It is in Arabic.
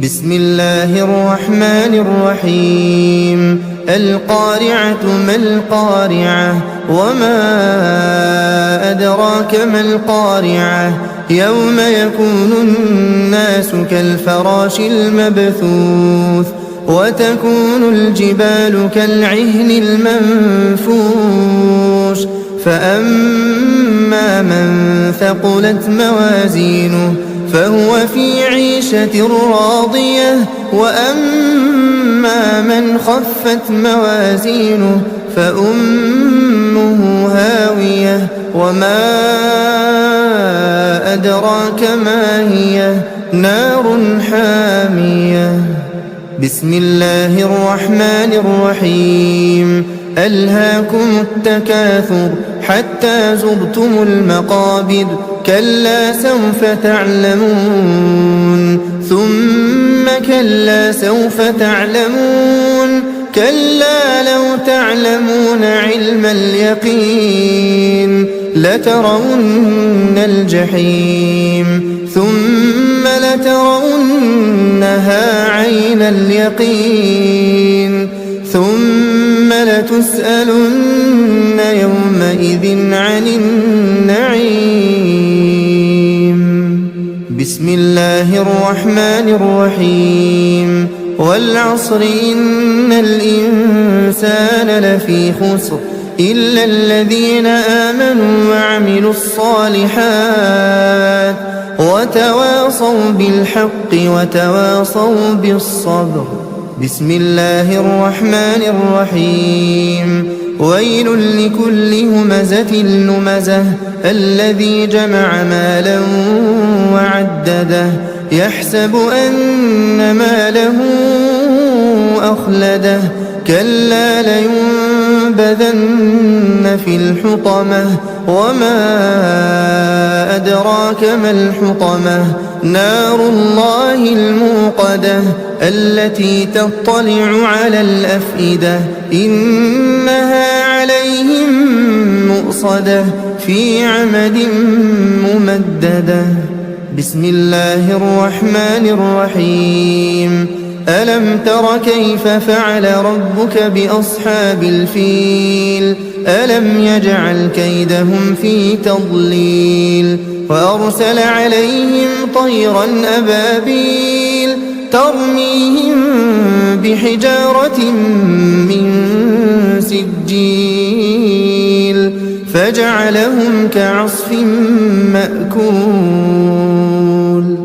بسم الله الرحمن الرحيم القارعة ما القارعة وما أدراك ما القارعة يوم يكون الناس كالفراش المبثوث وتكون الجبال كالعهن المنفوش فأما من ثقلت موازينه فهو في عيشة راضية وأما من خفت موازينه فأمه هاوية وما أدراك ما هي نار حامية بسم الله الرحمن الرحيم ألهاكم التكاثر حتى زرتم المقابر كلا سوف تعلمون ثم كلا سوف تعلمون كلا لو تعلمون علم اليقين لترون الجحيم ثم لترونها عين اليقين ثم لتسألن يومئذ عن النعيم بسم الله الرحمن الرحيم والعصر إن الإنسان لفي خسر إلا الذين آمنوا وعملوا الصالحات وتواصوا بالحق وتواصوا بالصبر بسم الله الرحمن الرحيم ويل لكل همزة لمزة الذي جمع مالا وعدده يحسب أن ماله أخلده كلا لينبذن في الحطمة وما أدراك ما الحطمة نار الله الموقدة التي تطلع على الأفئدة إنها عليهم مؤصدة في عمد ممددة بسم الله الرحمن الرحيم ألم تر كيف فعل ربك بأصحاب الفيل ألم يجعل كيدهم في تضليل وأرسل عليهم طيرا أبابيل ترميهم بحجارة من سجيل فجعلهم كعصف مأكول